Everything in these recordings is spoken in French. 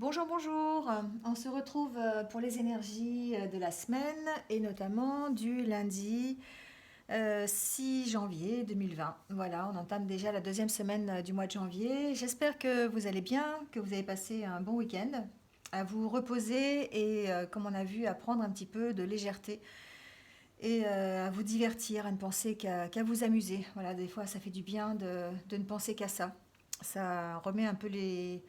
Bonjour, bonjour. On se retrouve pour les énergies de la semaine et notamment du lundi 6 janvier 2020. Voilà, on entame déjà la deuxième semaine du mois de janvier. J'espère que vous allez bien, que vous avez passé un bon week-end, à vous reposer et, comme on a vu, à prendre un petit peu de légèreté et à vous divertir, à ne penser qu'à vous amuser. Voilà, des fois, ça fait du bien de ne penser qu'à ça. Ça remet un peu les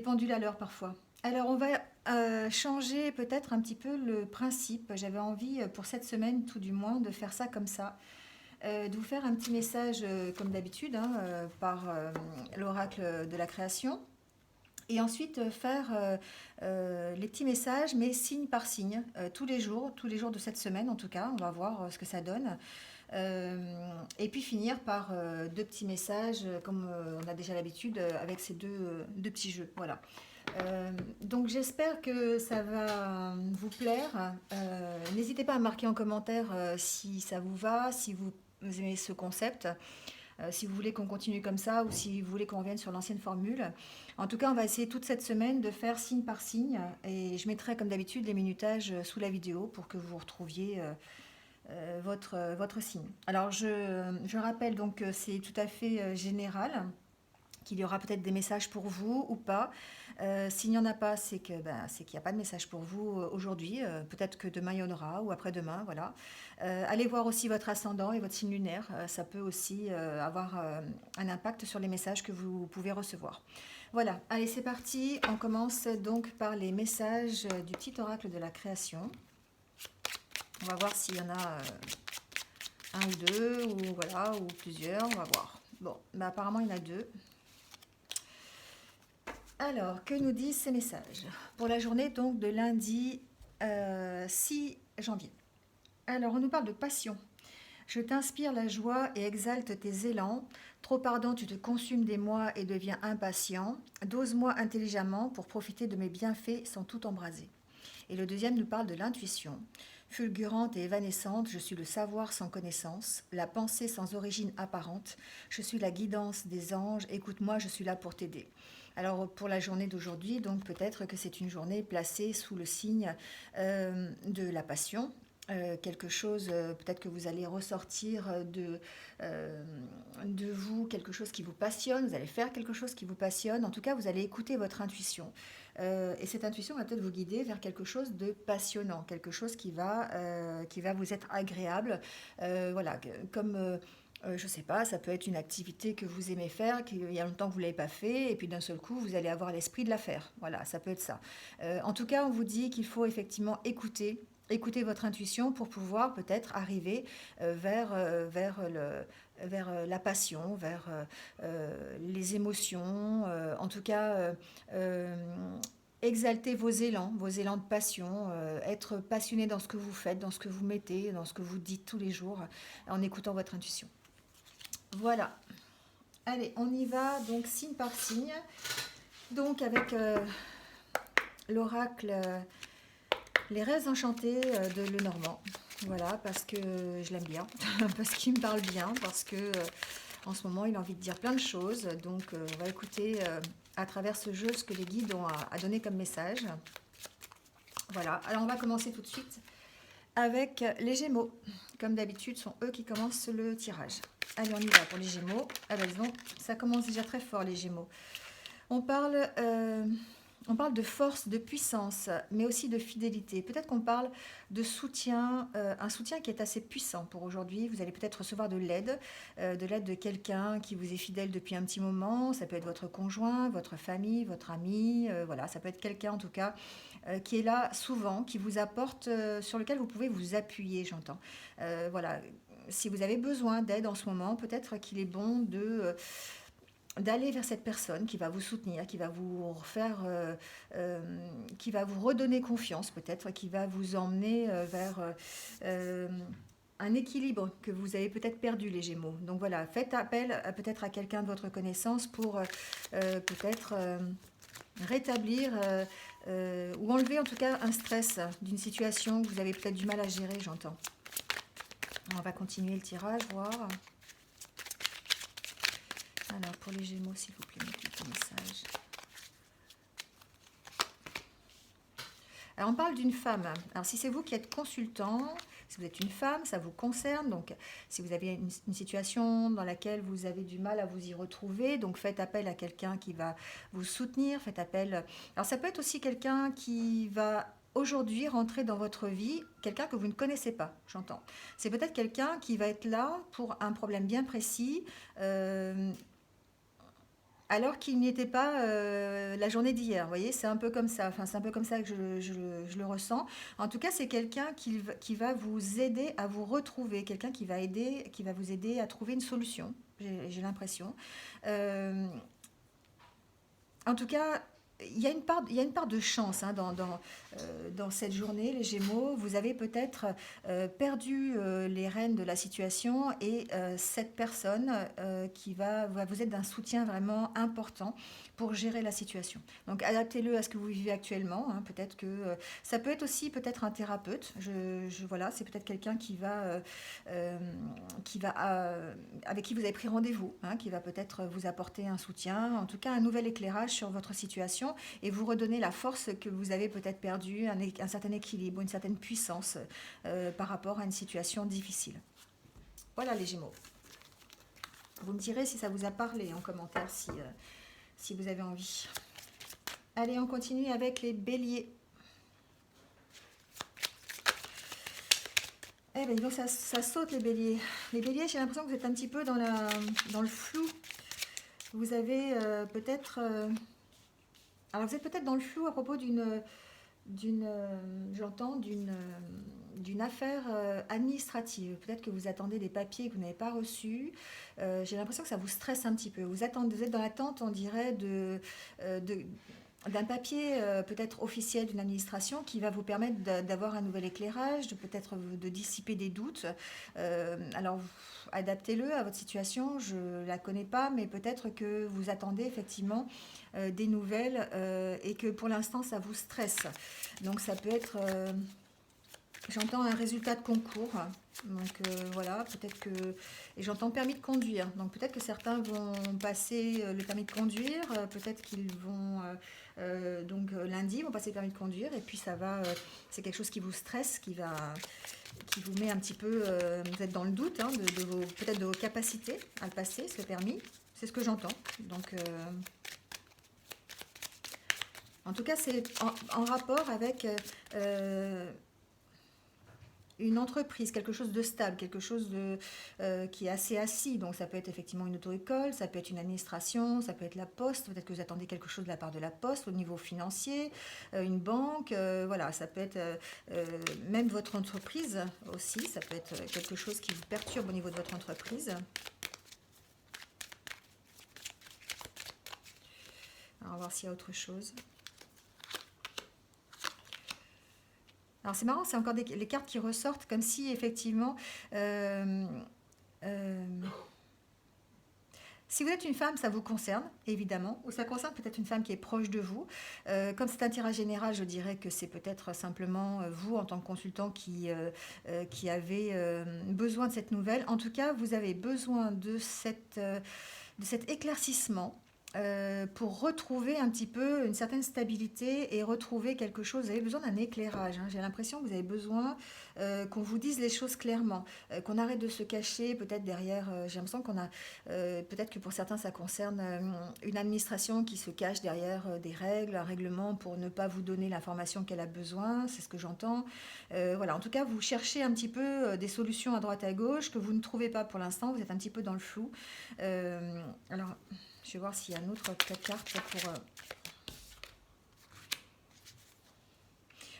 pendules à l'heure parfois. Alors on va changer peut-être un petit peu le principe. J'avais envie pour cette semaine tout du moins de faire ça comme ça. De vous faire un petit message comme d'habitude hein, par l'oracle de la création. Et ensuite faire les petits messages, mais signe par signe, tous les jours de cette semaine en tout cas. On va voir ce que ça donne. Et puis finir par deux petits messages, comme on a déjà l'habitude, avec ces deux petits jeux. Voilà. Donc j'espère que ça va vous plaire. N'hésitez pas à marquer en commentaire si ça vous va, si vous aimez ce concept, si vous voulez qu'on continue comme ça ou si vous voulez qu'on revienne sur l'ancienne formule. En tout cas, on va essayer toute cette semaine de faire signe par signe et je mettrai comme d'habitude les minutages sous la vidéo pour que vous retrouviez votre signe. Alors je rappelle donc que c'est tout à fait général, qu'il y aura peut-être des messages pour vous ou pas. S'il n'y en a pas, c'est qu'il n'y a pas de message pour vous aujourd'hui. Peut-être que demain il y en aura ou après-demain. Voilà. Allez voir aussi votre ascendant et votre signe lunaire. Ça peut aussi avoir un impact sur les messages que vous pouvez recevoir. Voilà, allez c'est parti. On commence donc par les messages du petit oracle de la création. On va voir s'il y en a un ou deux, ou voilà, ou plusieurs, on va voir. Bon, bah apparemment il y en a deux. Alors, que nous disent ces messages pour la journée donc de lundi 6 janvier? Alors, on nous parle de passion. Je t'inspire la joie et exalte tes élans. Trop ardent, tu te consumes des mois et deviens impatient. Dose-moi intelligemment pour profiter de mes bienfaits sans tout embraser. Et le deuxième nous parle de l'intuition. Fulgurante et évanescente, je suis le savoir sans connaissance, la pensée sans origine apparente. Je suis la guidance des anges. Écoute-moi, je suis là pour t'aider. Alors pour la journée d'aujourd'hui, donc peut-être que c'est une journée placée sous le signe de la passion. Quelque chose, peut-être que vous allez ressortir de vous, quelque chose qui vous passionne, vous allez faire quelque chose qui vous passionne, en tout cas vous allez écouter votre intuition. Et cette intuition va peut-être vous guider vers quelque chose de passionnant, quelque chose qui va vous être agréable. Voilà, comme je sais pas, ça peut être une activité que vous aimez faire, qu'il y a longtemps que vous ne l'avez pas fait, et puis d'un seul coup, vous allez avoir l'esprit de la faire. Voilà, ça peut être ça. En tout cas, on vous dit qu'il faut effectivement écouter votre intuition pour pouvoir peut-être arriver vers la passion, vers les émotions, en tout cas exalter vos élans de passion, être passionné dans ce que vous faites, dans ce que vous mettez, dans ce que vous dites tous les jours, en écoutant votre intuition. Voilà. Allez, on y va donc signe par signe. Donc avec l'oracle Les Rêves Enchantés de Lenormand. Voilà, parce que je l'aime bien, parce qu'il me parle bien, parce que en ce moment il a envie de dire plein de choses. Donc on va écouter à travers ce jeu ce que les guides ont à donner comme message. Voilà, alors on va commencer tout de suite avec les Gémeaux. Comme d'habitude, sont eux qui commencent le tirage. Allez, on y va pour les Gémeaux. Ah ben, disons, ça commence déjà très fort, les Gémeaux. On parle de force, de puissance, mais aussi de fidélité. Peut-être qu'on parle de soutien, un soutien qui est assez puissant pour aujourd'hui. Vous allez peut-être recevoir de l'aide de quelqu'un qui vous est fidèle depuis un petit moment. Ça peut être votre conjoint, votre famille, votre ami. Voilà, ça peut être quelqu'un en tout cas qui est là souvent, qui vous apporte, sur lequel vous pouvez vous appuyer, j'entends. Voilà, si vous avez besoin d'aide en ce moment, peut-être qu'il est bon d'aller vers cette personne qui va vous soutenir, qui va vous faire, qui va vous redonner confiance peut-être, qui va vous emmener vers un équilibre que vous avez peut-être perdu les Gémeaux. Donc voilà, faites appel peut-être à quelqu'un de votre connaissance pour peut-être rétablir ou enlever en tout cas un stress d'une situation que vous avez peut-être du mal à gérer, j'entends. On va continuer le tirage, voir. Alors, pour les Gémeaux, s'il vous plaît, mettez le message. Alors, on parle d'une femme. Alors, si c'est vous qui êtes consultant, si vous êtes une femme, ça vous concerne. Donc, si vous avez une situation dans laquelle vous avez du mal à vous y retrouver, donc faites appel à quelqu'un qui va vous soutenir. Faites appel. Alors, ça peut être aussi quelqu'un qui va aujourd'hui rentrer dans votre vie, quelqu'un que vous ne connaissez pas, j'entends. C'est peut-être quelqu'un qui va être là pour un problème bien précis. Alors qu'il n'y était pas la journée d'hier, vous voyez, c'est un peu comme ça, enfin c'est un peu comme ça que je le ressens. En tout cas, c'est quelqu'un qui va vous aider à vous retrouver, quelqu'un qui va vous aider à trouver une solution, j'ai l'impression. Euh, En tout cas, il y a une part de chance hein, dans cette journée, les Gémeaux. Vous avez peut-être perdu les rênes de la situation et cette personne va vous être d'un soutien vraiment important pour gérer la situation. Donc adaptez-le à ce que vous vivez actuellement. Hein. Peut-être que ça peut être aussi peut-être un thérapeute. Voilà, c'est peut-être quelqu'un euh, avec qui vous avez pris rendez-vous, hein, qui va peut-être vous apporter un soutien, en tout cas un nouvel éclairage sur votre situation et vous redonner la force que vous avez peut-être perdue, un certain équilibre, une certaine puissance par rapport à une situation difficile. Voilà les Gémeaux. Vous me direz si ça vous a parlé en commentaire, si vous avez envie. Allez, on continue avec les Béliers. Eh bien, donc ça saute les Béliers. Les Béliers, j'ai l'impression que vous êtes un petit peu dans le flou. Vous avez peut-être... alors, vous êtes peut-être dans le flou à propos j'entends, d'une affaire administrative. Peut-être que vous attendez des papiers que vous n'avez pas reçus. J'ai l'impression que ça vous stresse un petit peu. Vous êtes dans l'attente, on dirait, d'un papier peut-être officiel d'une administration qui va vous permettre d'avoir un nouvel éclairage, de peut-être de dissiper des doutes. Alors, adaptez-le à votre situation. Je ne la connais pas, mais peut-être que vous attendez effectivement des nouvelles et que pour l'instant, ça vous stresse. Donc, ça peut être... j'entends un résultat de concours, donc voilà, peut-être que... Et j'entends permis de conduire, donc peut-être que certains vont passer le permis de conduire, peut-être qu'ils vont... donc lundi, vont passer le permis de conduire, et puis ça va... c'est quelque chose qui vous stresse, qui vous met un petit peu... vous êtes dans le doute, hein, peut-être de vos capacités à le passer, ce permis. C'est ce que j'entends, donc... en tout cas, c'est en rapport avec... une entreprise, quelque chose de stable, quelque chose qui est assez assis. Donc ça peut être effectivement une auto-école, ça peut être une administration, ça peut être la poste, peut-être que vous attendez quelque chose de la part de la poste au niveau financier, une banque, voilà, ça peut être même votre entreprise aussi, ça peut être quelque chose qui vous perturbe au niveau de votre entreprise. Alors, on va voir s'il y a autre chose. Alors c'est marrant, c'est encore les cartes qui ressortent comme si effectivement, euh, euh, si vous êtes une femme, ça vous concerne évidemment, ou ça concerne peut-être une femme qui est proche de vous. Comme c'est un tirage général, je dirais que c'est peut-être simplement vous en tant que consultant qui avez besoin de cette nouvelle. En tout cas, vous avez besoin de cet éclaircissement pour retrouver un petit peu une certaine stabilité et retrouver quelque chose. Vous avez besoin d'un éclairage. Hein. J'ai l'impression que vous avez besoin qu'on vous dise les choses clairement, qu'on arrête de se cacher peut-être derrière. J'ai l'impression qu'on a, peut-être que pour certains ça concerne une administration qui se cache derrière des règles, un règlement pour ne pas vous donner l'information qu'elle a besoin. C'est ce que j'entends. Voilà. En tout cas, vous cherchez un petit peu des solutions à droite à gauche que vous ne trouvez pas pour l'instant. Vous êtes un petit peu dans le flou. Alors. Je vais voir s'il y a une autre carte pour...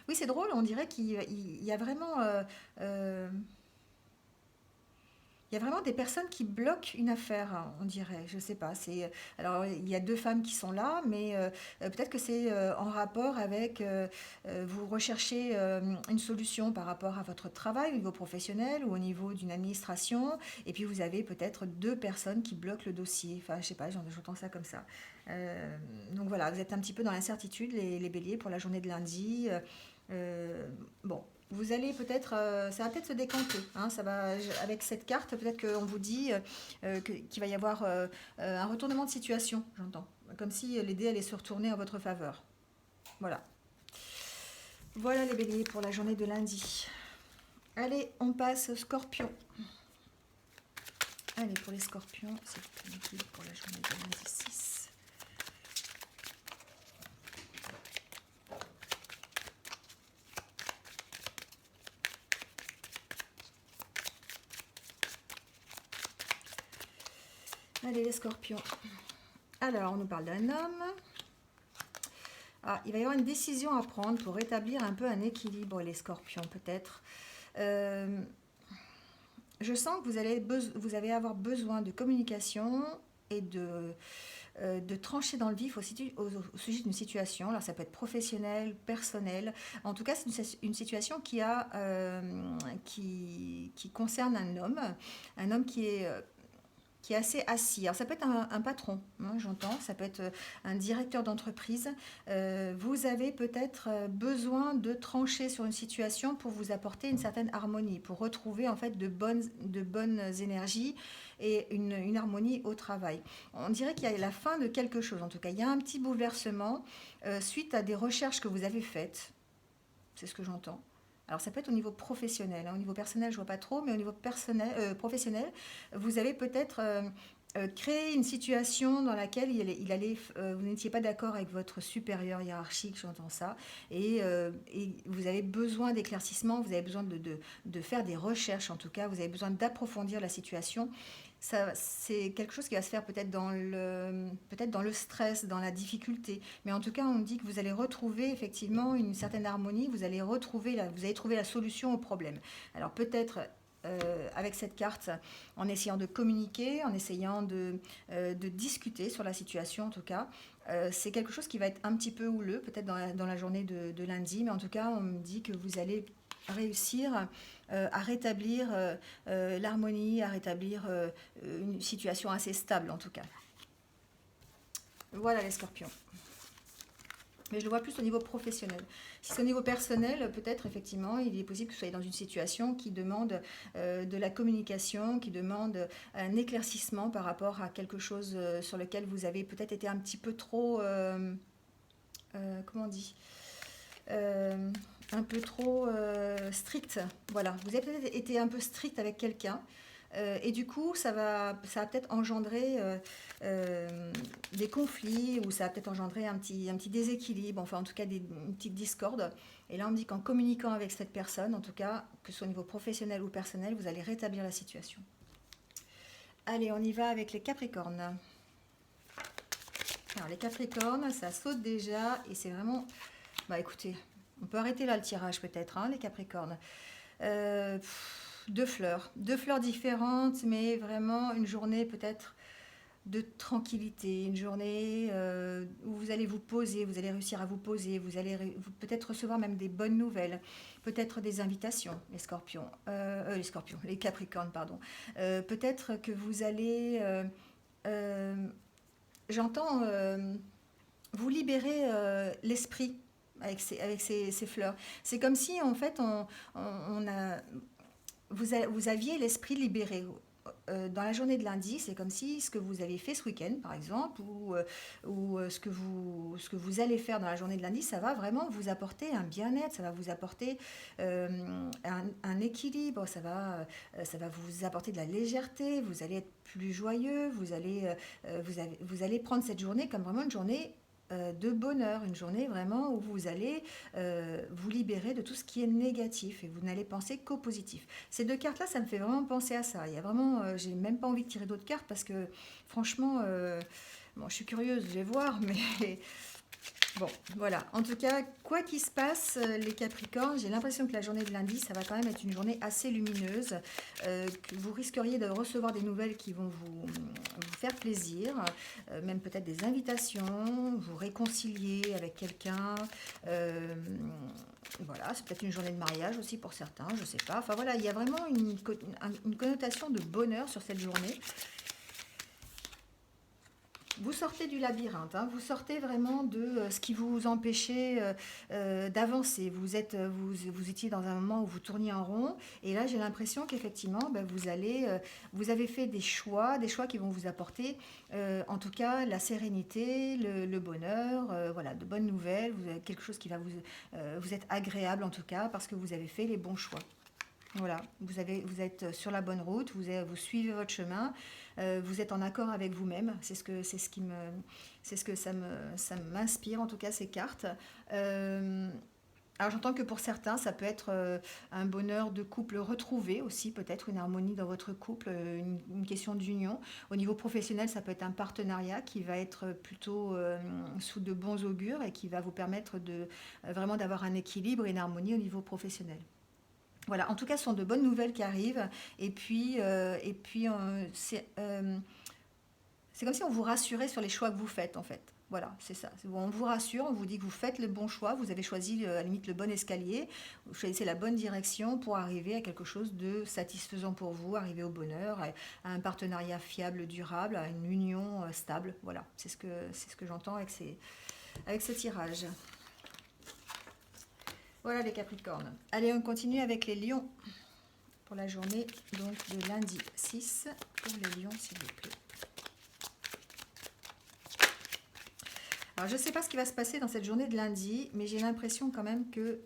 Oui, c'est drôle, on dirait qu'il y a vraiment... il y a vraiment des personnes qui bloquent une affaire, hein, on dirait. Je ne sais pas. Alors, il y a deux femmes qui sont là, mais peut-être que c'est en rapport avec... vous recherchez une solution par rapport à votre travail au niveau professionnel ou au niveau d'une administration. Et puis, vous avez peut-être deux personnes qui bloquent le dossier. Enfin, je ne sais pas, j'entends ça comme ça. Donc voilà, vous êtes un petit peu dans l'incertitude, les béliers, pour la journée de lundi. Bon, vous allez peut-être, ça va peut-être se décanter. Hein, avec cette carte, peut-être qu'on vous dit qu'il va y avoir un retournement de situation, j'entends. Comme si les dés allaient se retourner en votre faveur. Voilà. Voilà les béliers pour la journée de lundi. Allez, on passe au scorpion. Allez, pour les scorpions, c'est le l'équilibre pour la journée de lundi 6. Allez, les scorpions. Alors, on nous parle d'un homme. Ah, il va y avoir une décision à prendre pour rétablir un peu un équilibre, les scorpions, peut-être. Je sens que vous allez avoir besoin de communication et de trancher dans le vif au sujet d'une situation. Alors, ça peut être professionnel, personnel. En tout cas, c'est une situation qui concerne un homme qui est assez assis. Alors ça peut être un patron, hein, j'entends, ça peut être un directeur d'entreprise. Vous avez peut-être besoin de trancher sur une situation pour vous apporter une certaine harmonie, pour retrouver en fait de bonnes énergies et une harmonie au travail. On dirait qu'il y a la fin de quelque chose, en tout cas. Il y a un petit bouleversement suite à des recherches que vous avez faites. C'est ce que j'entends. Alors ça peut être au niveau professionnel, hein. Au niveau personnel je ne vois pas trop, mais au niveau professionnel, vous avez peut-être créé une situation dans laquelle vous n'étiez pas d'accord avec votre supérieur hiérarchique, j'entends ça, et vous avez besoin d'éclaircissement, vous avez besoin de faire des recherches en tout cas, vous avez besoin d'approfondir la situation. Ça, c'est quelque chose qui va se faire peut-être dans le stress, dans la difficulté. Mais en tout cas, on dit que vous allez retrouver effectivement une certaine harmonie, vous allez trouver la solution au problème. Alors peut-être avec cette carte, en essayant de communiquer, en essayant de discuter sur la situation en tout cas. C'est quelque chose qui va être un petit peu houleux, peut-être dans la journée de lundi, mais en tout cas, on me dit que vous allez réussir à rétablir l'harmonie, à rétablir une situation assez stable en tout cas. Voilà les scorpions. Mais je le vois plus au niveau professionnel. Si c'est au niveau personnel, peut-être effectivement, il est possible que vous soyez dans une situation qui demande de la communication, qui demande un éclaircissement par rapport à quelque chose sur lequel vous avez peut-être été un petit peu trop, comment on dit, un peu trop strict. Voilà, vous avez peut-être été un peu strict avec quelqu'un. Et du coup, ça va peut-être engendrer des conflits ou ça va peut-être engendrer un petit déséquilibre, enfin en tout cas une petite discorde. Et là, on me dit qu'en communiquant avec cette personne, en tout cas, que ce soit au niveau professionnel ou personnel, vous allez rétablir la situation. Allez, on y va avec les Capricornes. Alors, les Capricornes, ça saute déjà et c'est vraiment... Bah écoutez, on peut arrêter là le tirage peut-être, hein, les Capricornes. Deux fleurs différentes, mais vraiment une journée peut-être de tranquillité, une journée où vous allez vous poser, vous allez réussir à vous poser, vous allez peut-être recevoir même des bonnes nouvelles, peut-être des invitations, les Capricornes, pardon. Peut-être que vous allez, j'entends, vous libérer l'esprit avec ces fleurs. C'est comme si en fait vous aviez l'esprit libéré. Dans la journée de lundi, c'est comme si ce que vous avez fait ce week-end, par exemple, ou ce que vous allez faire dans la journée de lundi, ça va vraiment vous apporter un bien-être, ça va vous apporter un équilibre, ça va vous apporter de la légèreté, vous allez être plus joyeux, vous allez prendre cette journée comme vraiment une journée de bonheur, une journée vraiment où vous allez vous libérer de tout ce qui est négatif et vous n'allez penser qu'au positif. Ces deux cartes-là, ça me fait vraiment penser à ça. Il y a vraiment, j'ai même pas envie de tirer d'autres cartes parce que franchement, bon, je suis curieuse, je vais voir, mais bon, voilà. En tout cas, quoi qu'il se passe, les Capricornes, j'ai l'impression que la journée de lundi, ça va quand même être une journée assez lumineuse, que vous risqueriez de recevoir des nouvelles qui vont vous faire plaisir, même peut-être des invitations, vous réconcilier avec quelqu'un. Voilà, c'est peut-être une journée de mariage aussi pour certains, je sais pas. Enfin voilà, il y a vraiment une connotation de bonheur sur cette journée. Vous sortez du labyrinthe, hein, vous sortez vraiment de ce qui vous empêchait d'avancer. Vous étiez dans un moment où vous tourniez en rond, et là j'ai l'impression qu'effectivement ben, vous avez fait des choix qui vont vous apporter, en tout cas la sérénité, le bonheur, voilà, de bonnes nouvelles, vous avez quelque chose qui va vous être agréable en tout cas parce que vous avez fait les bons choix. Voilà, vous êtes sur la bonne route, vous suivez votre chemin, vous êtes en accord avec vous-même. C'est ce que ça m'inspire en tout cas ces cartes. Euh, alors j'entends que pour certains, ça peut être un bonheur de couple retrouvé aussi, peut-être une harmonie dans votre couple, une question d'union. Au niveau professionnel, ça peut être un partenariat qui va être plutôt sous de bons augures et qui va vous permettre de vraiment d'avoir un équilibre et une harmonie au niveau professionnel. Voilà, en tout cas, ce sont de bonnes nouvelles qui arrivent. C'est comme si on vous rassurait sur les choix que vous faites, en fait. Voilà, c'est ça. On vous rassure, on vous dit que vous faites le bon choix, vous avez choisi à la limite le bon escalier, vous choisissez la bonne direction pour arriver à quelque chose de satisfaisant pour vous, arriver au bonheur, à un partenariat fiable, durable, à une union stable. Voilà, c'est ce que j'entends avec ce tirage. Voilà les Capricornes. Allez, on continue avec les Lions pour la journée donc de lundi 6 pour les Lions, s'il vous plaît. Alors, je ne sais pas ce qui va se passer dans cette journée de lundi, mais j'ai l'impression quand même que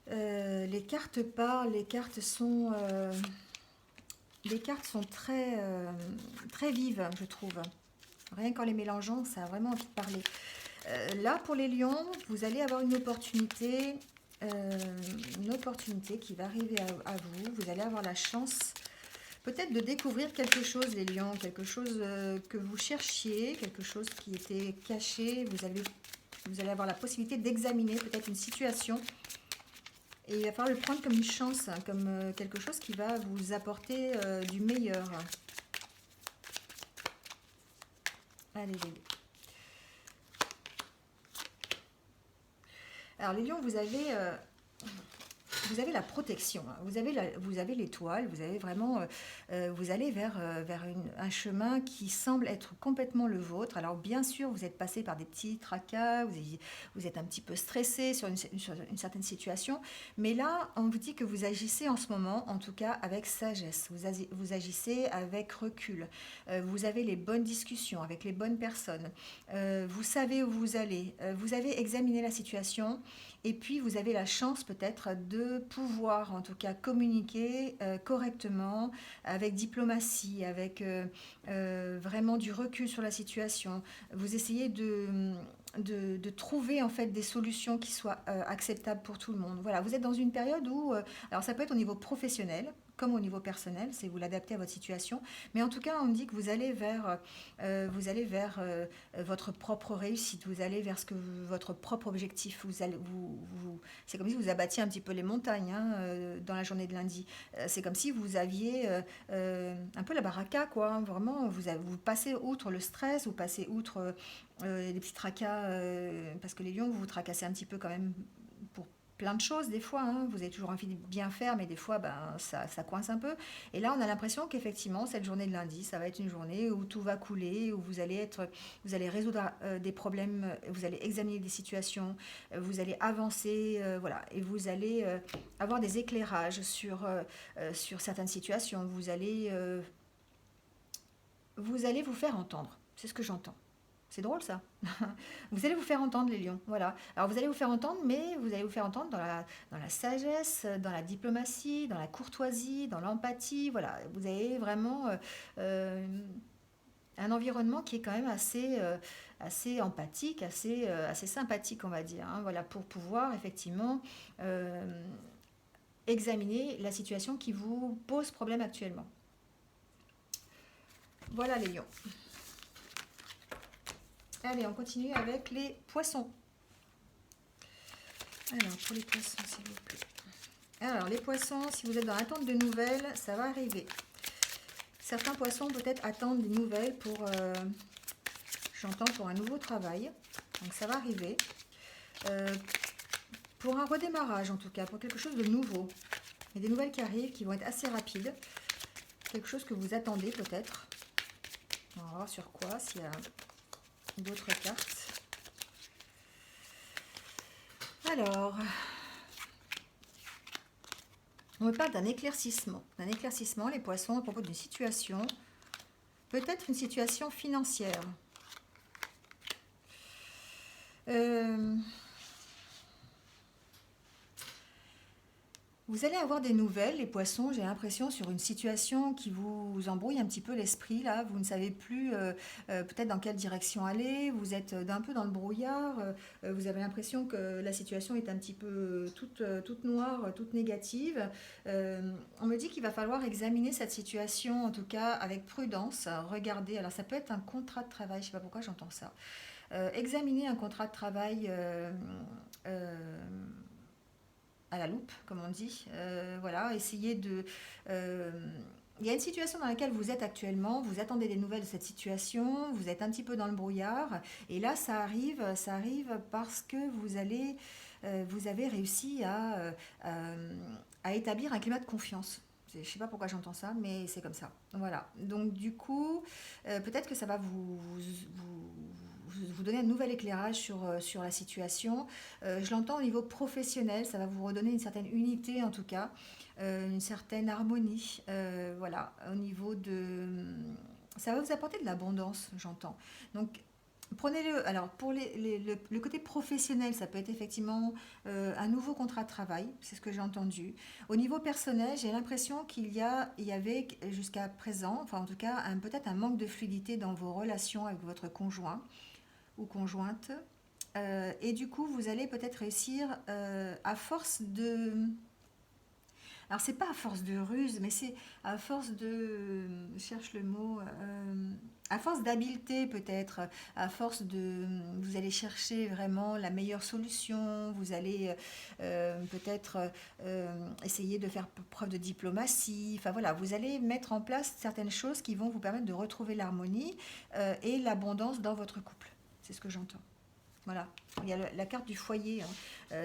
les cartes parlent, les cartes sont très vives, je trouve. Rien qu'en les mélangeant, ça a vraiment envie de parler. Là, pour les lions, vous allez avoir une opportunité qui va arriver à vous. Vous allez avoir la chance peut-être de découvrir quelque chose, les lions, quelque chose que vous cherchiez, quelque chose qui était caché. Vous allez avoir la possibilité d'examiner peut-être une situation. Et il va falloir le prendre comme une chance, hein, comme quelque chose qui va vous apporter du meilleur. Allez, les lions. Alors les lions, vous avez la protection, hein. Vous avez l'étoile, vous avez vraiment, vous allez vers un chemin qui semble être complètement le vôtre. Alors bien sûr, vous êtes passé par des petits tracas, vous êtes un petit peu stressé sur une certaine situation, mais là, on vous dit que vous agissez en ce moment, en tout cas avec sagesse, vous agissez avec recul, vous avez les bonnes discussions avec les bonnes personnes, vous savez où vous allez, vous avez examiné la situation. Et puis, vous avez la chance peut-être de pouvoir, en tout cas, communiquer correctement, avec diplomatie, avec vraiment du recul sur la situation. Vous essayez de trouver en fait des solutions qui soient acceptables pour tout le monde. Voilà, vous êtes dans une période où, alors ça peut être au niveau professionnel, comme au niveau personnel, c'est vous l'adaptez à votre situation. Mais en tout cas, on dit que vous allez vers votre propre réussite, vous allez vers votre propre objectif. C'est comme si vous abattiez un petit peu les montagnes, hein, dans la journée de lundi. C'est comme si vous aviez un peu la baraka, quoi, hein. Vraiment, vous passez outre le stress, vous passez outre les petits tracas, parce que les lions, vous vous tracassez un petit peu quand même pour plein de choses des fois, hein. Vous avez toujours envie de bien faire, mais des fois ben, ça coince un peu. Et là, on a l'impression qu'effectivement, cette journée de lundi, ça va être une journée où tout va couler, où vous allez résoudre des problèmes, vous allez examiner des situations, vous allez avancer, voilà, et vous allez avoir des éclairages sur certaines situations. Vous allez vous faire entendre, c'est ce que j'entends. C'est drôle ça. Vous allez vous faire entendre les lions. Voilà. Alors vous allez vous faire entendre, mais vous allez vous faire entendre dans la sagesse, dans la diplomatie, dans la courtoisie, dans l'empathie. Voilà. Vous avez vraiment un environnement qui est quand même assez empathique, assez sympathique, on va dire, hein. Voilà, pour pouvoir effectivement examiner la situation qui vous pose problème actuellement. Voilà les lions. Allez, on continue avec les poissons. Alors, pour les poissons, s'il vous plaît. Alors, les poissons, si vous êtes dans l'attente de nouvelles, ça va arriver. Certains poissons peut-être attendent des nouvelles j'entends, pour un nouveau travail. Donc, ça va arriver. Pour un redémarrage, en tout cas, pour quelque chose de nouveau. Il y a des nouvelles qui arrivent, qui vont être assez rapides. Quelque chose que vous attendez peut-être. On va voir sur quoi, s'il y a d'autres cartes. Alors, on me parle d'un éclaircissement. D'un éclaircissement, les poissons, à propos d'une situation. Peut-être une situation financière. Vous allez avoir des nouvelles, les poissons, j'ai l'impression, sur une situation qui vous embrouille un petit peu l'esprit, là. Vous ne savez plus peut-être dans quelle direction aller, vous êtes un peu dans le brouillard, vous avez l'impression que la situation est un petit peu toute noire, toute négative. On me dit qu'il va falloir examiner cette situation, en tout cas avec prudence, regarder. Alors ça peut être un contrat de travail, je ne sais pas pourquoi j'entends ça. Examiner un contrat de travail à la loupe, comme on dit. Voilà, essayer de... il y a une situation dans laquelle vous êtes actuellement, vous attendez des nouvelles de cette situation, vous êtes un petit peu dans le brouillard, et là ça arrive parce que vous avez réussi à établir un climat de confiance. Je ne sais pas pourquoi j'entends ça, mais c'est comme ça. Voilà. Donc du coup, peut-être que ça va vous donner un nouvel éclairage sur la situation. Je l'entends au niveau professionnel, ça va vous redonner une certaine unité en tout cas, une certaine harmonie. Voilà, au niveau de... Ça va vous apporter de l'abondance, j'entends. Donc, prenez-le. Alors, pour le côté professionnel, ça peut être effectivement un nouveau contrat de travail, c'est ce que j'ai entendu. Au niveau personnel, j'ai l'impression il y avait jusqu'à présent, enfin en tout cas, peut-être un manque de fluidité dans vos relations avec votre conjoint ou conjointe. Et du coup, vous allez peut-être réussir à force de... Alors, c'est pas à force de ruse, mais c'est à force de... Je cherche le mot... à force d'habileté peut-être, à force de... Vous allez chercher vraiment la meilleure solution, vous allez peut-être essayer de faire preuve de diplomatie, enfin voilà, vous allez mettre en place certaines choses qui vont vous permettre de retrouver l'harmonie et l'abondance dans votre couple. C'est ce que j'entends. Voilà, il y a la carte du foyer, hein.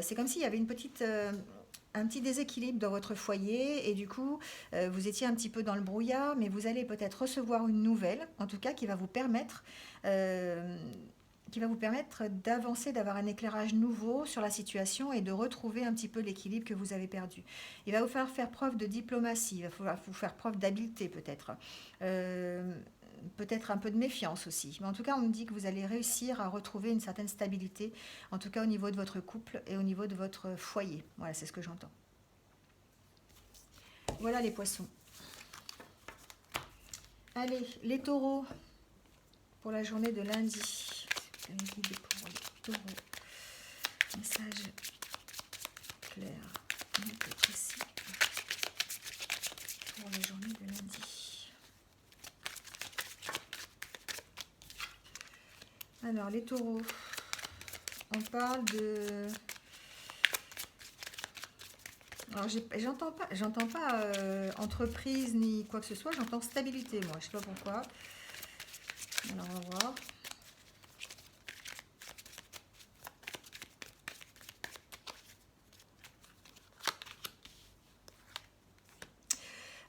C'est comme s'il y avait un petit déséquilibre dans votre foyer et du coup, vous étiez un petit peu dans le brouillard, mais vous allez peut-être recevoir une nouvelle, en tout cas, euh, qui va vous permettre d'avancer, d'avoir un éclairage nouveau sur la situation et de retrouver un petit peu l'équilibre que vous avez perdu. Il va vous falloir faire preuve de diplomatie, il va falloir vous faire preuve d'habileté peut-être. Euh, Peut-être un peu de méfiance aussi. Mais en tout cas, on me dit que vous allez réussir à retrouver une certaine stabilité, en tout cas au niveau de votre couple et au niveau de votre foyer. Voilà, c'est ce que j'entends. Voilà les poissons. Allez, les taureaux, pour la journée de lundi. Un guide pour les taureaux. Message clair, net et précis pour la journée de lundi. Alors, les taureaux, on parle de... Alors, j'entends pas entreprise ni quoi que ce soit, j'entends stabilité, moi, je sais pas pourquoi. Alors, on va voir.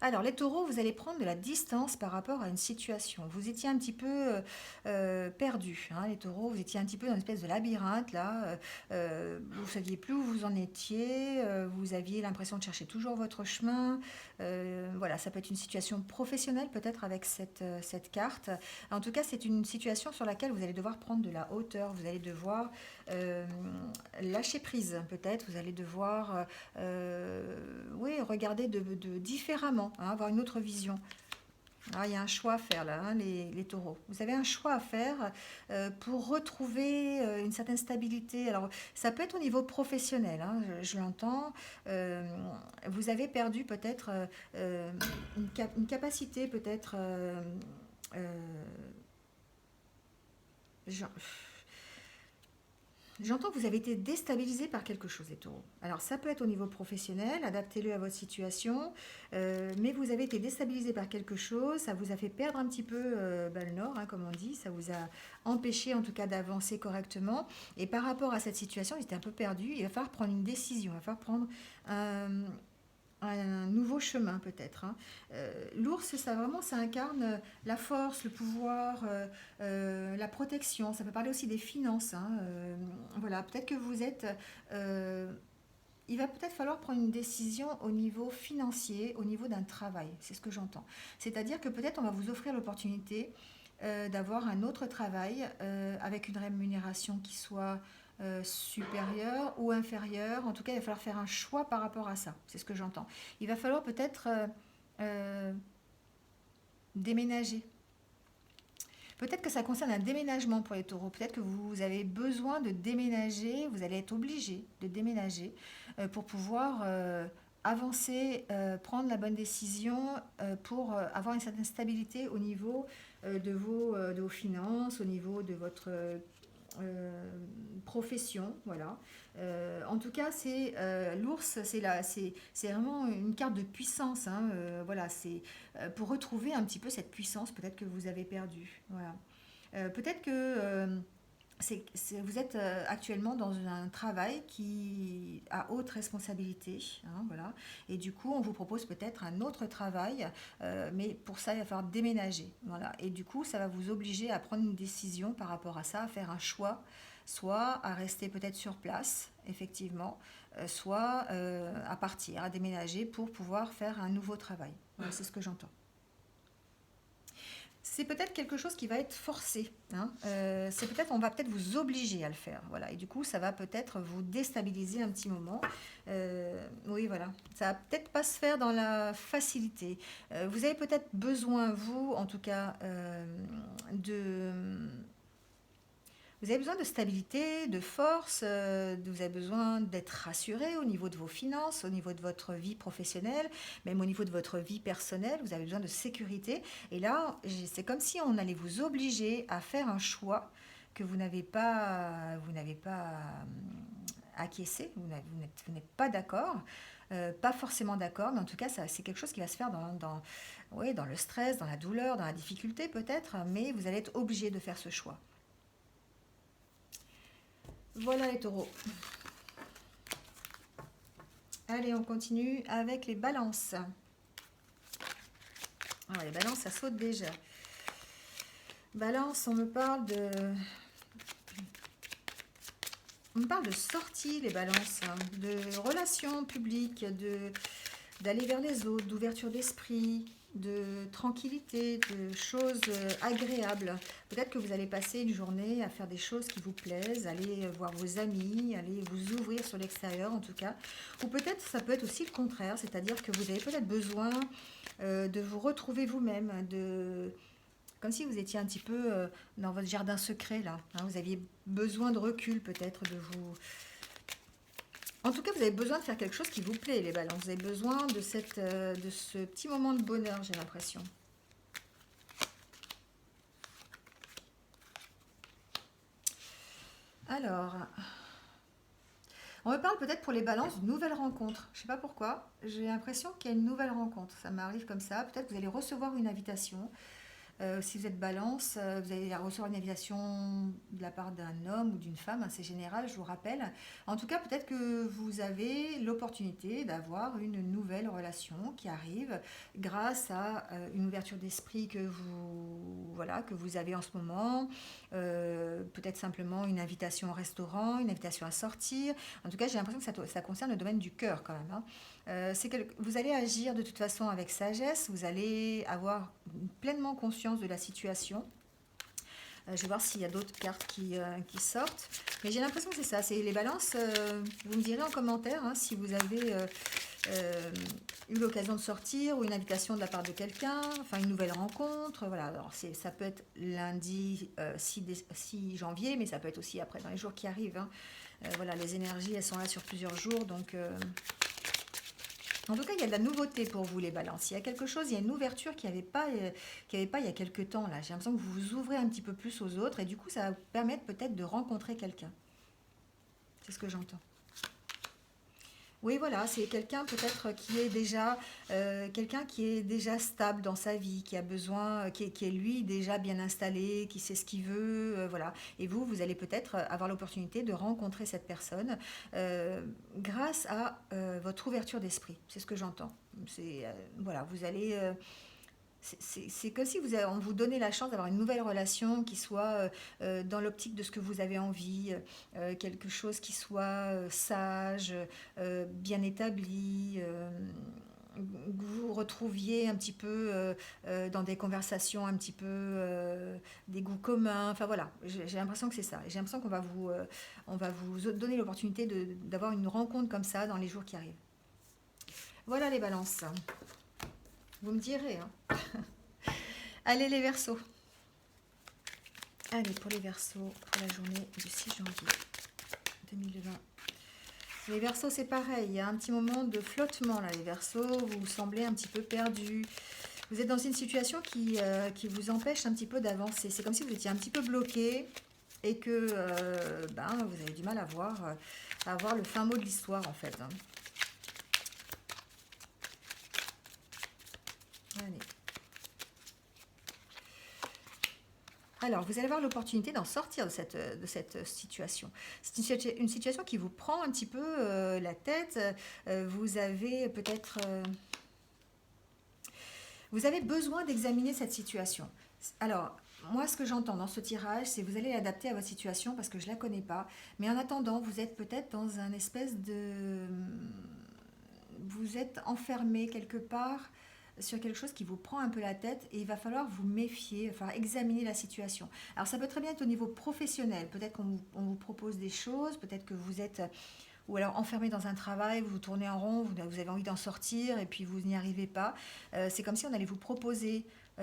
Alors, les taureaux, vous allez prendre de la distance par rapport à une situation. Vous étiez un petit peu perdu, hein, les taureaux. Vous étiez un petit peu dans une espèce de labyrinthe, là. Vous ne saviez plus où vous en étiez. Vous aviez l'impression de chercher toujours votre chemin. Voilà, ça peut être une situation professionnelle, peut-être, avec cette carte. En tout cas, c'est une situation sur laquelle vous allez devoir prendre de la hauteur. Vous allez devoir euh, lâcher prise, peut-être. Vous allez devoir oui, regarder différemment, hein, avoir une autre vision. Ah, il y a un choix à faire là, hein, les taureaux. Vous avez un choix à faire pour retrouver une certaine stabilité. Alors, ça peut être au niveau professionnel, hein, je l'entends. Vous avez perdu peut-être une capacité, peut-être. Euh, genre- J'entends que vous avez été déstabilisé par quelque chose, les taureaux. Alors, ça peut être au niveau professionnel, adaptez-le à votre situation, mais vous avez été déstabilisé par quelque chose, ça vous a fait perdre un petit peu le nord, hein, comme on dit, ça vous a empêché en tout cas d'avancer correctement. Et par rapport à cette situation, il était un peu perdu, il va falloir prendre une décision, il va falloir prendre un, un nouveau chemin peut-être, hein. L'ours, ça vraiment, ça incarne la force, le pouvoir, la protection. Ça peut parler aussi des finances, hein. Voilà, peut-être que vous êtes... euh, il va peut-être falloir prendre une décision au niveau financier, au niveau d'un travail. C'est ce que j'entends. C'est-à-dire que peut-être on va vous offrir l'opportunité d'avoir un autre travail avec une rémunération qui soit supérieure ou inférieure. En tout cas, il va falloir faire un choix par rapport à ça. C'est ce que j'entends. Il va falloir peut-être euh, déménager. Peut-être que ça concerne un déménagement pour les taureaux. Peut-être que vous avez besoin de déménager, vous allez être obligé de déménager pour pouvoir avancer, prendre la bonne décision pour avoir une certaine stabilité au niveau de vos finances, au niveau de votre profession. Voilà. En tout cas, c'est l'ours, c'est vraiment une carte de puissance, hein. Voilà, c'est pour retrouver un petit peu cette puissance peut-être que vous avez perdue. Voilà. Peut-être que vous êtes actuellement dans un travail qui a haute responsabilité, hein, voilà. Et du coup, on vous propose peut-être un autre travail, mais pour ça, il va falloir déménager. Voilà. Et du coup, ça va vous obliger à prendre une décision par rapport à ça, à faire un choix, soit à rester peut-être sur place, effectivement, soit à partir, à déménager pour pouvoir faire un nouveau travail. Voilà, c'est ce que j'entends. C'est peut-être quelque chose qui va être forcé, hein. C'est peut-être, on va peut-être vous obliger à le faire, voilà. Et du coup, ça va peut-être vous déstabiliser un petit moment. Oui, voilà. Ça va peut-être pas se faire dans la facilité. Vous avez peut-être besoin, vous, en tout cas, de vous avez besoin de stabilité, de force, vous avez besoin d'être rassuré au niveau de vos finances, au niveau de votre vie professionnelle, même au niveau de votre vie personnelle, vous avez besoin de sécurité. Et là, c'est comme si on allait vous obliger à faire un choix que vous n'avez pas acquiescé, vous n'êtes pas d'accord, pas forcément d'accord, mais en tout cas, c'est quelque chose qui va se faire oui, dans le stress, dans la douleur, dans la difficulté peut-être, mais vous allez être obligé de faire ce choix. Voilà les taureaux. Allez, on continue avec les balances. Alors, les balances, ça saute déjà. Balance, on me parle de sortie, les balances, hein, de relations publiques, d'aller vers les autres, d'ouverture d'esprit, de tranquillité, de choses agréables. Peut-être que vous allez passer une journée à faire des choses qui vous plaisent, aller voir vos amis, aller vous ouvrir sur l'extérieur en tout cas. Ou peut-être ça peut être aussi le contraire, c'est-à-dire que vous avez peut-être besoin de vous retrouver vous-même, comme si vous étiez un petit peu dans votre jardin secret là, hein. Vous aviez besoin de recul peut-être, en tout cas, vous avez besoin de faire quelque chose qui vous plaît, les balances. Vous avez besoin de ce petit moment de bonheur, j'ai l'impression. Alors, on me parle peut-être pour les balances d'une nouvelle rencontre. Je ne sais pas pourquoi. J'ai l'impression qu'il y a une nouvelle rencontre. Ça m'arrive comme ça. Peut-être que vous allez recevoir une invitation. Si vous êtes balance, vous allez recevoir une invitation de la part d'un homme ou d'une femme, hein, c'est général, je vous rappelle. En tout cas, peut-être que vous avez l'opportunité d'avoir une nouvelle relation qui arrive grâce à une ouverture d'esprit voilà, que vous avez en ce moment. Peut-être simplement une invitation au restaurant, une invitation à sortir. En tout cas, j'ai l'impression que ça concerne le domaine du cœur quand même, hein. Vous allez agir de toute façon avec sagesse, vous allez avoir pleinement conscience de la situation. Je vais voir s'il y a d'autres cartes qui sortent. Mais j'ai l'impression que c'est ça, c'est les balances. Vous me direz en commentaire, hein, si vous avez eu l'occasion de sortir ou une invitation de la part de quelqu'un, enfin une nouvelle rencontre. Voilà, alors ça peut être lundi 6 janvier, mais ça peut être aussi après dans les jours qui arrivent, hein. Voilà, les énergies, elles sont là sur plusieurs jours, donc... En tout cas, il y a de la nouveauté pour vous, les balances. Il y a quelque chose, il y a une ouverture qu'il n'y avait pas il y a quelques temps, là. J'ai l'impression que vous vous ouvrez un petit peu plus aux autres et du coup, ça va vous permettre peut-être de rencontrer quelqu'un. C'est ce que j'entends. Oui, voilà, c'est quelqu'un qui est déjà stable dans sa vie, qui a besoin, qui est lui déjà bien installé, qui sait ce qu'il veut, voilà. Et vous, vous allez peut-être avoir l'opportunité de rencontrer cette personne grâce à votre ouverture d'esprit. C'est ce que j'entends. Voilà, vous allez c'est comme si on vous donnait la chance d'avoir une nouvelle relation qui soit dans l'optique de ce que vous avez envie, quelque chose qui soit sage, bien établi, que vous retrouviez un petit peu dans des conversations un petit peu des goûts communs. Enfin voilà, j'ai l'impression que c'est ça. J'ai l'impression on va vous donner l'opportunité d'avoir une rencontre comme ça dans les jours qui arrivent. Voilà les balances. Vous me direz, hein. Allez les Verseaux. Allez pour les Verseaux pour la journée du 6 janvier 2020. Les Verseaux, c'est pareil, il y a un petit moment de flottement là, les Verseaux, vous vous semblez un petit peu perdu. Vous êtes dans une situation qui vous empêche un petit peu d'avancer. C'est comme si vous étiez un petit peu bloqué et que vous avez du mal à voir le fin mot de l'histoire en fait. Allez. Alors, vous allez avoir l'opportunité d'en sortir de cette situation. C'est une situation qui vous prend un petit peu la tête. Vous avez peut-être... vous avez besoin d'examiner cette situation. Alors, moi, ce que j'entends dans ce tirage, c'est que vous allez l'adapter à votre situation parce que je ne la connais pas. Mais en attendant, vous êtes peut-être dans un espèce de... Vous êtes enfermé quelque part sur quelque chose qui vous prend un peu la tête et il va falloir vous méfier, enfin examiner la situation. Alors ça peut très bien être au niveau professionnel, peut-être on vous propose des choses, peut-être que vous êtes ou alors enfermé dans un travail, vous tournez en rond, vous avez envie d'en sortir et puis vous n'y arrivez pas. C'est comme si on allait vous proposer, vous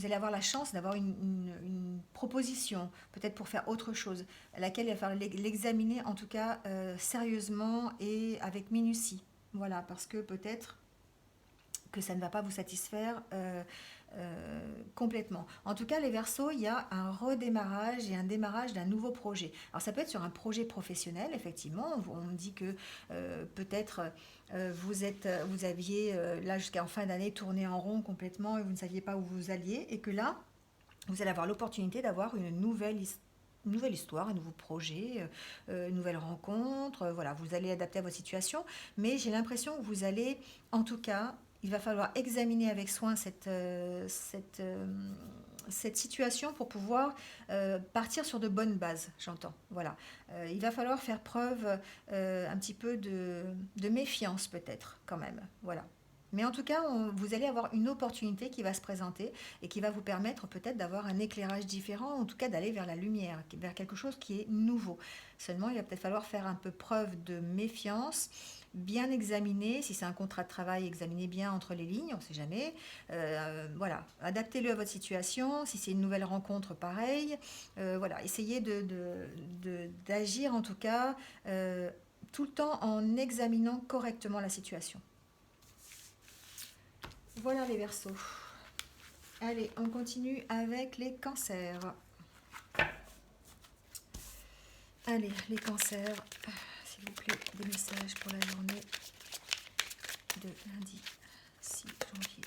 allez avoir la chance d'avoir une proposition, peut-être pour faire autre chose, laquelle il va falloir l'examiner en tout cas sérieusement et avec minutie. Voilà, parce que peut-être que ça ne va pas vous satisfaire complètement. En tout cas, les Verseaux, il y a un redémarrage et un démarrage d'un nouveau projet. Alors ça peut être sur un projet professionnel, effectivement. On me dit que peut-être vous aviez là jusqu'en fin d'année tourné en rond complètement et vous ne saviez pas où vous alliez et que là, vous allez avoir l'opportunité d'avoir une nouvelle histoire, un nouveau projet, une nouvelle rencontre. Voilà, vous allez adapter à votre situation, mais j'ai l'impression que vous allez, en tout cas, il va falloir examiner avec soin cette situation pour pouvoir partir sur de bonnes bases, j'entends. Voilà. Il va falloir faire preuve un petit peu de méfiance peut-être quand même. Voilà. Mais en tout cas, vous allez avoir une opportunité qui va se présenter et qui va vous permettre peut-être d'avoir un éclairage différent, en tout cas d'aller vers la lumière, vers quelque chose qui est nouveau. Seulement, il va peut-être falloir faire un peu preuve de méfiance, bien examiner, si c'est un contrat de travail, examinez bien entre les lignes, on ne sait jamais. Voilà, adaptez-le à votre situation, si c'est une nouvelle rencontre, pareil. Voilà, essayez d'agir en tout cas tout le temps en examinant correctement la situation. Voilà les Verseaux. Allez, on continue avec les cancers. Allez, les cancers, s'il vous plaît, des messages pour la journée de lundi 6 janvier.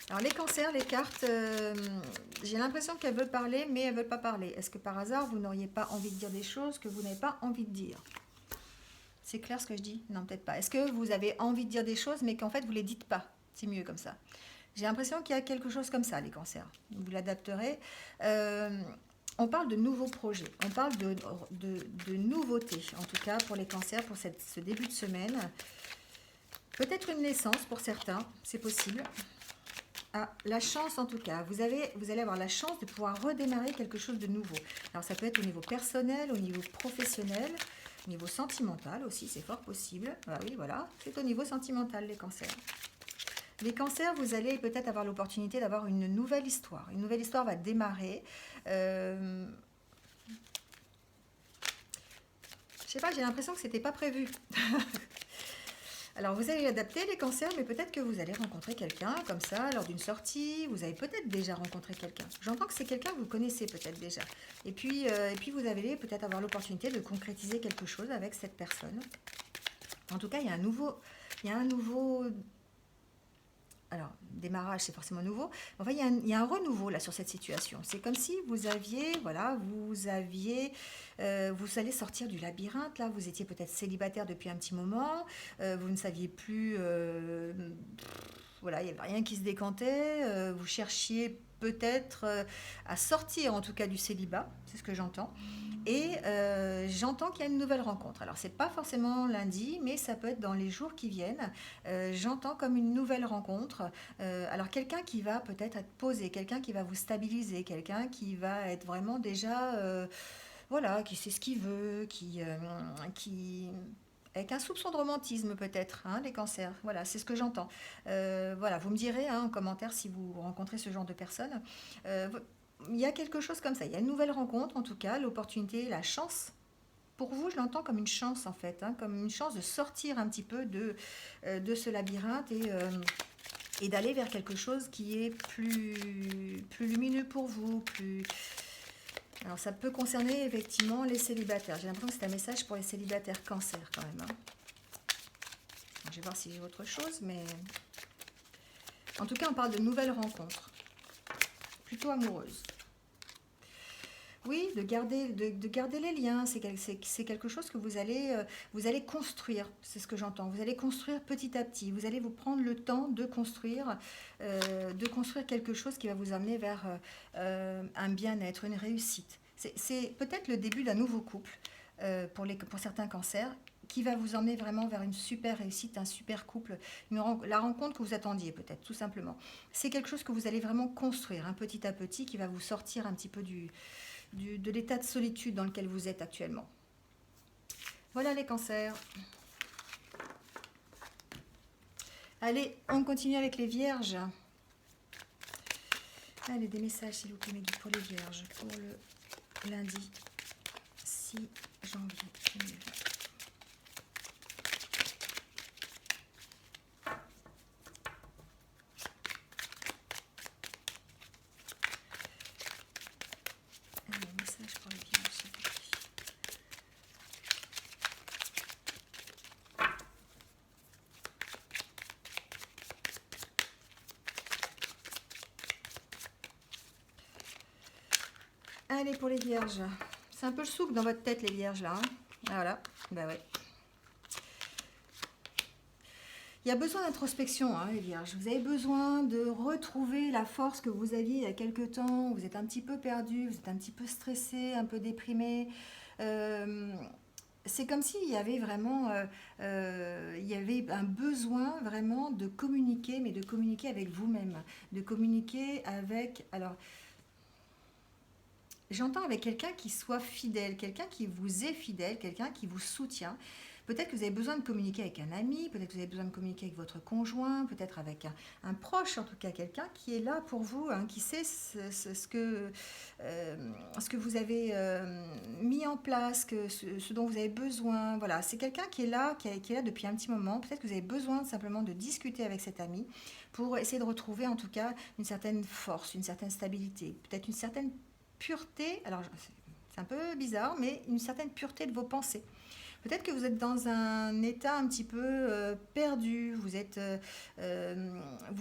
Alors les cancers, les cartes, j'ai l'impression qu'elles veulent parler, mais elles ne veulent pas parler. Est-ce que par hasard, vous n'auriez pas envie de dire des choses que vous n'avez pas envie de dire? C'est clair ce que je dis? Non, peut-être pas. Est-ce que vous avez envie de dire des choses, mais qu'en fait, vous ne les dites pas? C'est mieux comme ça. J'ai l'impression qu'il y a quelque chose comme ça, les cancers. Vous l'adapterez. On parle de nouveaux projets, on parle de nouveautés, en tout cas pour les cancers, pour ce début de semaine. Peut-être une naissance pour certains, c'est possible. Ah, la chance en tout cas, vous allez avoir la chance de pouvoir redémarrer quelque chose de nouveau. Alors ça peut être au niveau personnel, au niveau professionnel, au niveau sentimental aussi, c'est fort possible. Ah oui, voilà, c'est au niveau sentimental les cancers. Les cancers, vous allez peut-être avoir l'opportunité d'avoir une nouvelle histoire. Une nouvelle histoire va démarrer. Je sais pas, j'ai l'impression que c'était pas prévu. Alors, vous allez adapter les cancers, mais peut-être que vous allez rencontrer quelqu'un comme ça lors d'une sortie. Vous avez peut-être déjà rencontré quelqu'un. J'entends que c'est quelqu'un que vous connaissez peut-être déjà. Et puis vous allez peut-être avoir l'opportunité de concrétiser quelque chose avec cette personne. En tout cas, il y a un nouveau alors, démarrage, c'est forcément nouveau. Enfin, il y a un renouveau là sur cette situation. C'est comme si vous aviez, voilà, vous allez sortir du labyrinthe. Là, vous étiez peut-être célibataire depuis un petit moment. Vous ne saviez plus, voilà, il n'y avait rien qui se décantait. Vous cherchiez peut-être à sortir, en tout cas, du célibat. C'est ce que j'entends. Et j'entends qu'il y a une nouvelle rencontre. Alors, c'est pas forcément lundi, mais ça peut être dans les jours qui viennent. J'entends comme une nouvelle rencontre. Alors, quelqu'un qui va peut-être être posé, quelqu'un qui va vous stabiliser, quelqu'un qui va être vraiment déjà, voilà, qui sait ce qu'il veut, qui avec un soupçon de romantisme peut-être, hein, les cancers. Voilà, c'est ce que j'entends. Voilà, vous me direz hein, en commentaire si vous rencontrez ce genre de personnes. Euh, il y a quelque chose comme ça. Il y a une nouvelle rencontre, en tout cas, l'opportunité, la chance. Pour vous, je l'entends comme une chance, en fait, hein, comme une chance de sortir un petit peu de ce labyrinthe et d'aller vers quelque chose qui est plus lumineux pour vous. Alors, ça peut concerner effectivement les célibataires. J'ai l'impression que c'est un message pour les célibataires cancer, quand même. Hein. Je vais voir si j'ai autre chose, mais... En tout cas, on parle de nouvelles rencontres, plutôt amoureuses. Oui, de garder les liens, c'est quelque chose que vous allez construire, c'est ce que j'entends. Vous allez construire petit à petit, vous allez vous prendre le temps de construire quelque chose qui va vous amener vers un bien-être, une réussite. C'est peut-être le début d'un nouveau couple pour certains cancers qui va vous emmener vraiment vers une super réussite, un super couple, la rencontre que vous attendiez peut-être, tout simplement. C'est quelque chose que vous allez vraiment construire, hein, petit à petit, qui va vous sortir un petit peu de l'état de solitude dans lequel vous êtes actuellement. Voilà les cancers. Allez, on continue avec les vierges. Allez, des messages s'il vous plaît, mes guides, pour les vierges, pour le lundi 6 janvier 2020. Allez, message pour les vierges, s'il vous plaît. Allez, pour les vierges. C'est un peu le souk dans votre tête, les vierges, là. Hein. Voilà, bah ouais. Il y a besoin d'introspection, hein, les vierges. Vous avez besoin de retrouver la force que vous aviez il y a quelque temps. Vous êtes un petit peu perdu, vous êtes un petit peu stressé, un peu déprimé. Euh, c'est comme s'il y avait vraiment il y avait un besoin vraiment de communiquer, mais de communiquer avec vous-même. De communiquer avec... Alors, j'entends avec quelqu'un qui soit fidèle, quelqu'un qui vous est fidèle, quelqu'un qui vous soutient. Peut-être que vous avez besoin de communiquer avec un ami, peut-être que vous avez besoin de communiquer avec votre conjoint, peut-être avec un proche, en tout cas quelqu'un qui est là pour vous, hein, qui sait ce que vous avez mis en place, ce dont vous avez besoin. Voilà, c'est quelqu'un qui est là, qui est là depuis un petit moment. Peut-être que vous avez besoin simplement de discuter avec cet ami pour essayer de retrouver en tout cas une certaine force, une certaine stabilité, peut-être une certaine pureté. Alors c'est un peu bizarre, mais une certaine pureté de vos pensées. Peut-être que vous êtes dans un état un petit peu perdu, vous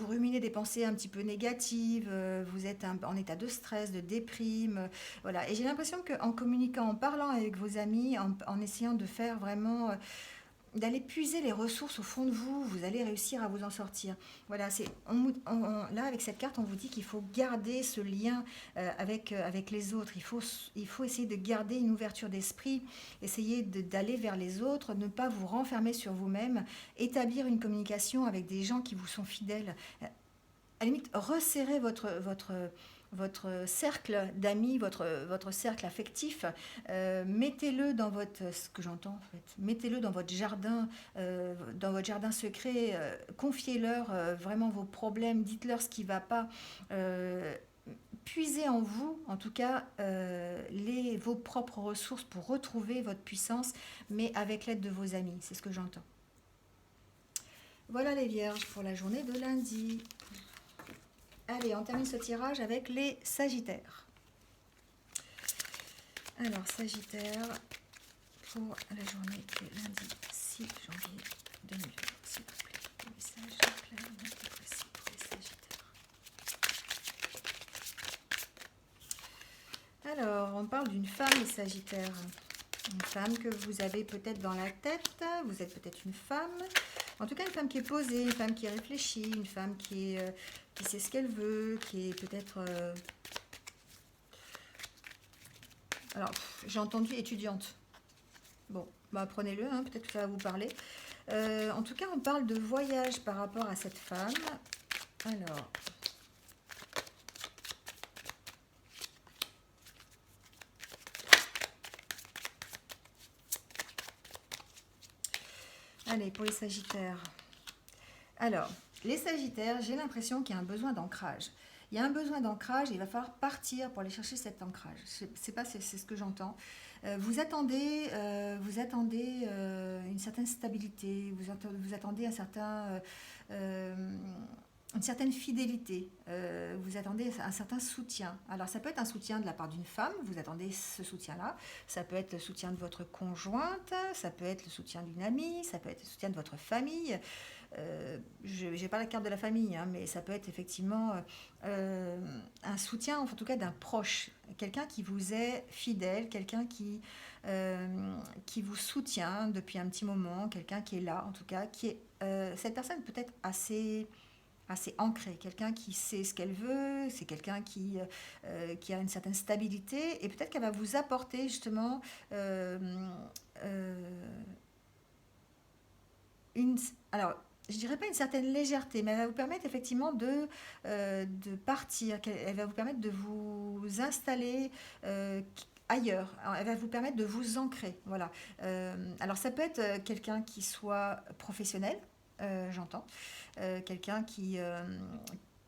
ruminez des pensées un petit peu négatives, vous êtes en état de stress, de déprime, voilà. Et j'ai l'impression qu'en communiquant, en parlant avec vos amis, en essayant de faire vraiment d'aller puiser les ressources au fond de vous, vous allez réussir à vous en sortir. Voilà, là avec cette carte, on vous dit qu'il faut garder ce lien avec les autres. Il faut essayer de garder une ouverture d'esprit, essayer d'aller vers les autres, ne pas vous renfermer sur vous-même, établir une communication avec des gens qui vous sont fidèles. À la limite, resserrer votre cercle d'amis, votre cercle affectif, mettez-le dans ce que j'entends en fait, mettez-le dans votre jardin secret, confiez-leur vraiment vos problèmes, dites-leur ce qui ne va pas, puisez en vous, en tout cas, vos propres ressources pour retrouver votre puissance, mais avec l'aide de vos amis, c'est ce que j'entends. Voilà les vierges pour la journée de lundi. Allez, on termine ce tirage avec les sagittaires. Alors, sagittaire, pour la journée de lundi 6 janvier 2020, s'il vous plaît, des messages clairs, nets et précis pour les sagittaires. Alors, on parle d'une femme, les sagittaires. Une femme que vous avez peut-être dans la tête, vous êtes peut-être une femme, en tout cas une femme qui est posée, une femme qui réfléchit, une femme qui sait ce qu'elle veut, qui est peut-être... Alors, j'ai entendu étudiante. Bon, bah prenez-le, hein, peut-être que ça va vous parler. En tout cas, on parle de voyage par rapport à cette femme. Alors... Allez, pour les sagittaires. Alors, les sagittaires, j'ai l'impression qu'il y a un besoin d'ancrage. Il y a un besoin d'ancrage et il va falloir partir pour aller chercher cet ancrage. C'est pas, c'est ce que j'entends. Vous attendez une certaine stabilité, vous attendez une certaine fidélité, vous attendez un certain soutien. Alors ça peut être un soutien de la part d'une femme, vous attendez ce soutien-là, ça peut être le soutien de votre conjointe, ça peut être le soutien d'une amie, ça peut être le soutien de votre famille. Je n'ai pas la carte de la famille, hein, mais ça peut être effectivement un soutien, en tout cas d'un proche, quelqu'un qui vous est fidèle, quelqu'un qui vous soutient depuis un petit moment, quelqu'un qui est là, en tout cas, qui est cette personne peut-être assez ancrée, quelqu'un qui sait ce qu'elle veut, c'est quelqu'un qui a une certaine stabilité, et peut-être qu'elle va vous apporter justement une... Alors, je dirais pas une certaine légèreté, mais elle va vous permettre effectivement de partir, elle va vous permettre de vous installer ailleurs. Alors, elle va vous permettre de vous ancrer. Voilà. Alors ça peut être quelqu'un qui soit professionnel, j'entends. Quelqu'un qui...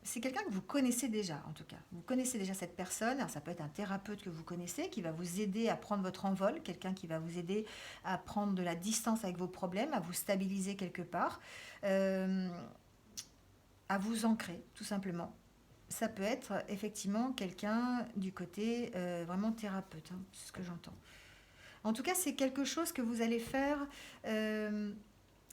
c'est quelqu'un que vous connaissez déjà, en tout cas. Vous connaissez déjà cette personne. Alors, ça peut être un thérapeute que vous connaissez qui va vous aider à prendre votre envol, quelqu'un qui va vous aider à prendre de la distance avec vos problèmes, à vous stabiliser quelque part, euh, à vous ancrer, tout simplement. Ça peut être effectivement quelqu'un du côté vraiment thérapeute, hein, c'est ce que j'entends. En tout cas, c'est quelque chose que vous allez faire.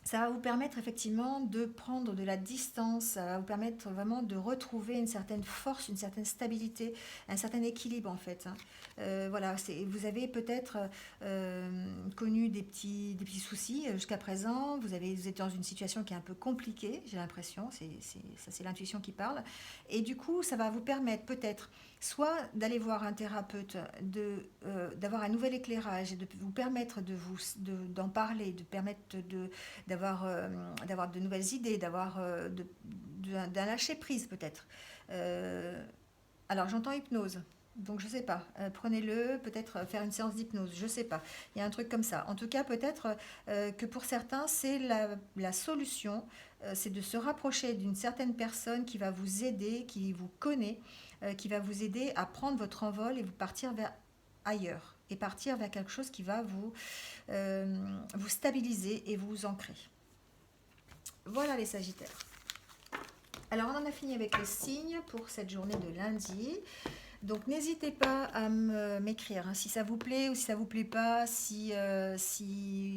Ça va vous permettre effectivement de prendre de la distance, ça va vous permettre vraiment de retrouver une certaine force, une certaine stabilité, un certain équilibre en fait, hein. Voilà, vous avez peut-être connu des petits soucis jusqu'à présent, vous êtes dans une situation qui est un peu compliquée, j'ai l'impression, ça c'est l'intuition qui parle, et du coup ça va vous permettre peut-être soit d'aller voir un thérapeute, d'avoir un nouvel éclairage et de vous permettre d'en parler, de permettre d'avoir de nouvelles idées, d'avoir d'un lâcher prise peut-être. Euh, alors j'entends hypnose. Donc je sais pas, prenez-le, peut-être faire une séance d'hypnose, je sais pas. Il y a un truc comme ça. En tout cas, peut-être que pour certains, c'est la solution, c'est de se rapprocher d'une certaine personne qui va vous aider, qui vous connaît, qui va vous aider à prendre votre envol et vous partir vers ailleurs et partir vers quelque chose qui va vous stabiliser et vous ancrer. Voilà les Sagittaires. Alors on en a fini avec les signes pour cette journée de lundi. Donc n'hésitez pas à m'écrire hein, si ça vous plaît ou si ça vous plaît pas, si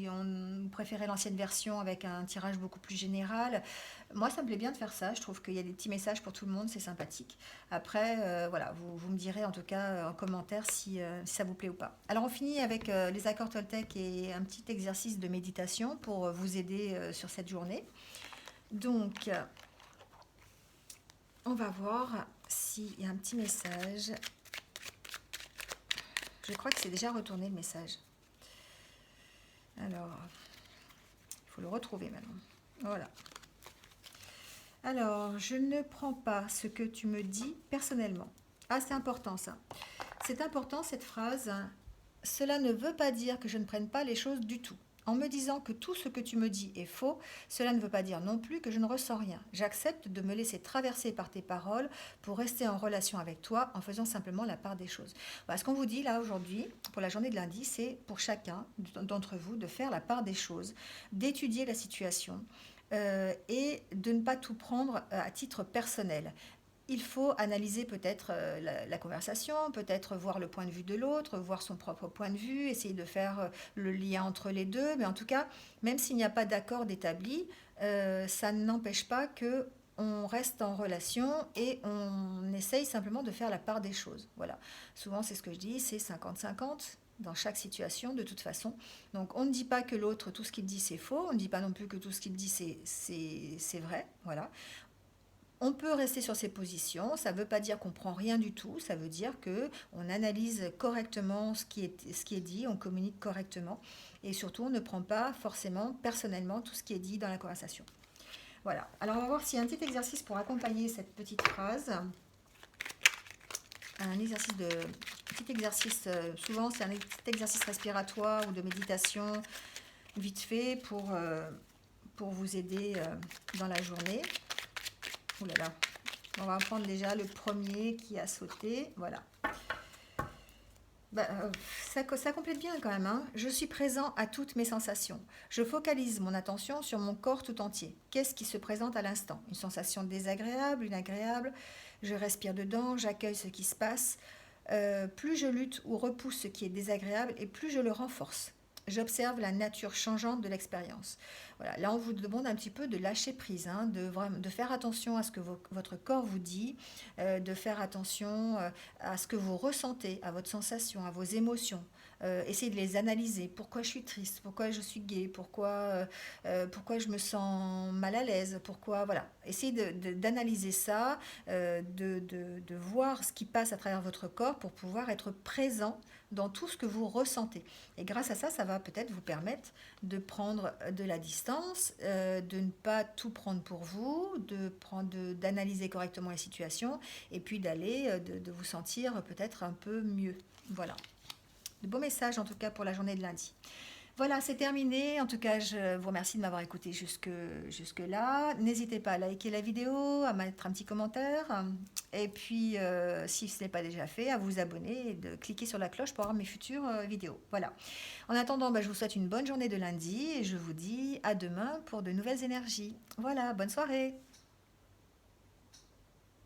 on préférait l'ancienne version avec un tirage beaucoup plus général. Moi ça me plaît bien de faire ça, je trouve qu'il y a des petits messages pour tout le monde, c'est sympathique. Après, voilà, vous me direz en tout cas en commentaire si ça vous plaît ou pas. Alors on finit avec les accords Toltec et un petit exercice de méditation pour vous aider sur cette journée. Donc, on va voir s'il y a un petit message. Je crois que c'est déjà retourné le message. Alors, il faut le retrouver maintenant. Voilà. Alors, je ne prends pas ce que tu me dis personnellement. Ah, c'est important ça. C'est important cette phrase. Cela ne veut pas dire que je ne prenne pas les choses du tout. En me disant que tout ce que tu me dis est faux, cela ne veut pas dire non plus que je ne ressens rien. J'accepte de me laisser traverser par tes paroles pour rester en relation avec toi en faisant simplement la part des choses. Voilà, ce qu'on vous dit là aujourd'hui, pour la journée de lundi, c'est pour chacun d'entre vous de faire la part des choses, d'étudier la situation, et de ne pas tout prendre à titre personnel. Il faut analyser peut-être la conversation, peut-être voir le point de vue de l'autre, voir son propre point de vue, essayer de faire le lien entre les deux. Mais en tout cas, même s'il n'y a pas d'accord d'établi, ça n'empêche pas que on reste en relation et on essaye simplement de faire la part des choses. Voilà. Souvent, c'est ce que je dis, c'est 50-50 dans chaque situation de toute façon. Donc on ne dit pas que l'autre, tout ce qu'il dit, c'est faux. On ne dit pas non plus que tout ce qu'il dit, c'est vrai. Voilà. On peut rester sur ses positions, ça ne veut pas dire qu'on prend rien du tout, ça veut dire que on analyse correctement ce qui est dit, on communique correctement et surtout on ne prend pas forcément personnellement tout ce qui est dit dans la conversation. Voilà, alors on va voir s'il y a un petit exercice pour accompagner cette petite phrase. Un exercice de petit exercice, souvent c'est un petit exercice respiratoire ou de méditation vite fait pour vous aider dans la journée. Ouh là là. On va prendre déjà le premier qui a sauté. Voilà. Bah, ça complète bien quand même, hein. Je suis présent à toutes mes sensations. Je focalise mon attention sur mon corps tout entier. Qu'est-ce qui se présente à l'instant? Une sensation désagréable, une agréable? Je respire dedans, j'accueille ce qui se passe. Plus je lutte ou repousse ce qui est désagréable et plus je le renforce. J'observe la nature changeante de l'expérience. Voilà, là, on vous demande un petit peu de lâcher prise, hein, de faire attention à ce que votre corps vous dit, de faire attention à ce que vous ressentez, à votre sensation, à vos émotions. Essayez de les analyser. Pourquoi je suis triste? Pourquoi je suis gaie? Pourquoi je me sens mal à l'aise? Pourquoi, voilà. Essayez d'analyser ça, de voir ce qui passe à travers votre corps pour pouvoir être présent dans tout ce que vous ressentez. Et grâce à ça, ça va peut-être vous permettre de prendre de la distance, de ne pas tout prendre pour vous, d'analyser correctement la situation et puis de vous sentir peut-être un peu mieux. Voilà. De beaux messages en tout cas pour la journée de lundi. Voilà, c'est terminé. En tout cas, je vous remercie de m'avoir écouté jusque-là. N'hésitez pas à liker la vidéo, à mettre un petit commentaire. Et puis, si ce n'est pas déjà fait, à vous abonner et de cliquer sur la cloche pour avoir mes futures vidéos. Voilà. En attendant, je vous souhaite une bonne journée de lundi et je vous dis à demain pour de nouvelles énergies. Voilà, bonne soirée.